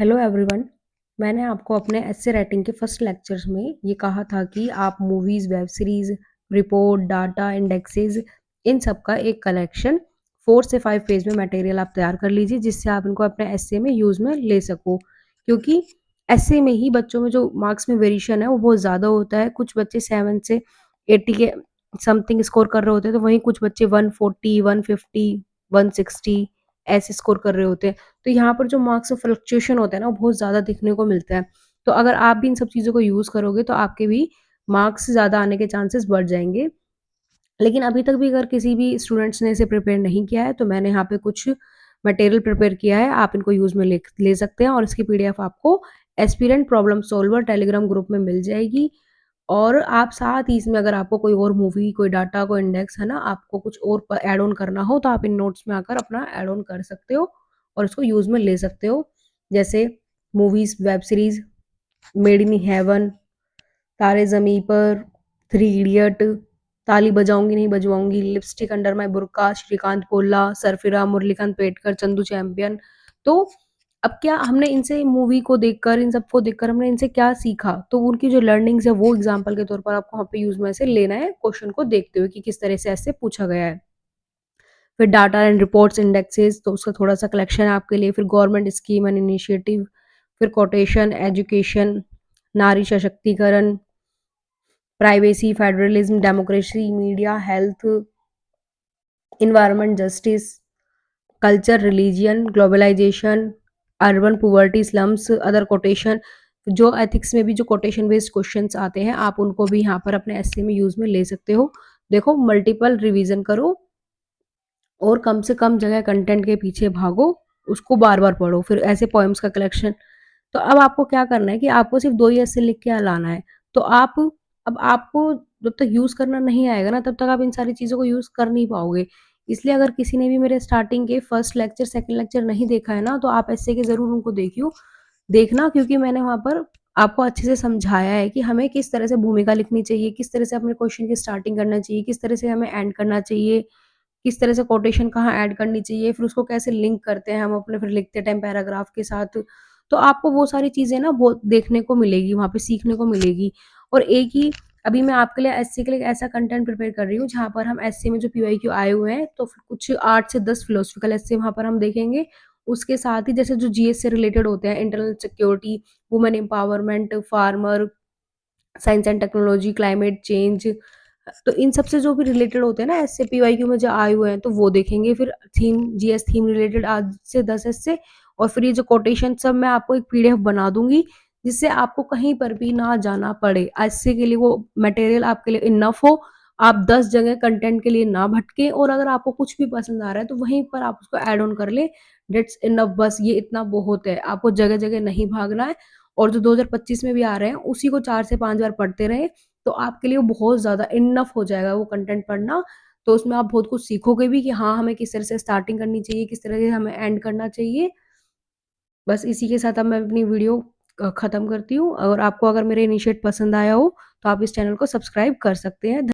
Hello everyone. मैंने आपको अपने एस्से राइटिंग के फर्स्ट लेक्चर्स में ये कहा था कि आप movies, web series, report, data, indexes इन सब का एक कलेक्शन 4 से 5 पेज में मटेरियल आप तैयार कर लीजिए, जिससे आप इनको अपने एस्से में यूज़ में ले सको। क्योंकि एस्से में ही बच्चों में जो मार्क्स में वेरिएशन है वो बहुत ज़्यादा होता है। कुछ बच्चे 7 से 80 के समथिंग स्कोर कर रहे होते हैं, तो वहीं कुछ बच्चे 140, 150, 160 ऐसे स्कोर कर रहे होते हैं। तो यहाँ पर जो मार्क्स फ्लक्चुएशन होता है ना, वो बहुत ज़्यादा देखने को मिलता है। तो अगर आप भी इन सब चीज़ों को यूज़ करोगे तो आपके भी मार्क्स ज़्यादा आने के चांसेस बढ़ जाएँगे। लेकिन अभी तक भी अगर किसी भी स्टूडेंट्स ने इसे प्रिपेयर नहीं किया है, तो मैंने यहाँ पे कुछ मटेरियल प्रिपेयर किया है, आप इनको यूज़ में ले ले सकते हैं और इसकी पीडीएफ आपको aspirant problem solver Telegram group में मिल जाएगी। और आप साथ ही इसमें अगर आपको कोई और मूवी, कोई डाटा, कोई इंडेक्स है ना, आपको कुछ और प ऐड ऑन करना हो, तो आप इन नोट्स में आकर अपना ऐड ऑन कर सकते हो और इसको यूज़ में ले सकते हो। जैसे movies, web series, Made in Heaven, Taare Zameen Par, Three Idiot, ताली बजाऊँगी नहीं बजवाऊँगी, Lipstick Under My Burkha, Srikanth Bolla, Sarfira, Murlikant Petkar, Chandu Champion. तो अब क्या हमने इनसे मूवी को देखकर, इन सबको देखकर हमने इनसे क्या सीखा? तो उनकी जो लर्निंग्स है वो एग्ज़ाम्पल के तौर पर आपको वहाँ पे यूज़ में से लेना है, क्वेश्चन को देखते हुए कि किस तरह से ऐसे पूछा गया है। फिर डाटा एंड रिपोर्ट्स इंडेक्सेस, तो उसका थोड़ा-सा कलेक्शन है आपके लिए, फिर गवर्नमेंट स्कीम एंड इनिशिएटिव, फिर कोटेशन, एजुकेशन, नारी सशक्तिकरण, privacy, federalism, democracy, media, health, environment justice, culture, religion, globalization, urban poverty, slums, other quotation. जो एथिक्स में भी जो कोटेशन बेस्ड क्वेश्चंस आते हैं, आप उनको भी यहाँ पर अपने एस्से में यूज़ में ले सकते हो। देखो, मल्टीपल रिवीजन करो और कम से कम जगह कंटेंट के पीछे भागो, उसको बार-बार पढ़ो। फिर ऐसे पोएम्स का कलेक्शन। तो अब आपको क्या करना है कि आपको सिर्फ़ 2 ही ऐसे लिख के लाना है। तो आप अब आपको जब तक यूज़ करना नहीं आएगा ना, तब तक आप इन सारी चीज़ों को यूज़ कर नहीं पाओगे। इसलिए अगर किसी ने भी मेरे स्टार्टिंग के फर्स्ट लेक्चर, सेकंड लेक्चर नहीं देखा है ना, तो आप ऐसे के ज़रूर उनको देखना, क्योंकि मैंने वहाँ पर आपको अच्छे से समझाया है कि हमें किस तरह से भूमिका लिखनी चाहिए, किस तरह से अपने क्वेश्चन की स्टार्टिंग करना चाहिए, किस तरह से हमें एंड करना चाहिए, किस तरह से कोटेशन कहाँ ऐड करनी चाहिए, फिर उसको कैसे लिंक करते हैं हम अपने फिर लिखते टाइम पैराग्राफ के साथ। तो आपको वो सारी चीज़ें ना वो देखने को मिलेगी, वहाँ पे सीखने को मिलेगी। और एक ही अभी मैं आपके लिए एससी के लिए ऐसा कंटेंट प्रिपेयर कर रही हूँ, जहाँ पर हम एससी में जो पीवाईक्यू आए हुए हैं, तो फिर कुछ 8 से 10 फिलोसॉफिकल एस्से वहाँ पर हम देखेंगे। उसके साथ ही जैसे जो जीएस से रिलेटेड होते हैं, internal security, women empowerment, farmer, science and technology, climate change, तो इन सब से जो भी रिलेटेड होते हैं ना एसए पीवाईक्यू में जो आए हुए हैं, तो वो देखेंगे। फिर थीम, जीएस थीम रिलेटेड आज से 10 एस्से, और फिर ये जो कोटेशन सब मैं आपको एक पीडीएफ बना दूंगी, जिससे आपको कहीं पर भी ना जाना पड़े। एस्से के लिए वो मटेरियल आपके लिए इनफ हो, आप 10 जगह कंटेंट के लिए ना भटके, और अगर आपको कुछ भी पसंद आ रहा है तो वहीं पर आप उसको ऐड ऑन कर ले। डेट्स इनफ, बस ये इतना बहुत है। आपको जगह जगह नहीं भागना है, और जो 2025 में भी आ रहे हैं उसी को 4 से 5 बार पढ़ते रहे, तो आपके लिए वो बहुत ज़्यादा इनफ हो जाएगा वो कंटेंट पढ़ना। तो उसमें आप बहुत कुछ सीखोगे भी कि हाँ, हमें किस तरह से स्टार्टिंग करनी चाहिए, किस तरह से हमें एंड करना चाहिए। बस इसी के साथ अब मैं अपनी वीडियो ख़त्म करती हूँ, और आपको अगर मेरे इनिशिएट पसंद आया हो, तो आप इस चैनल को सब्सक्राइब कर सकते हैं।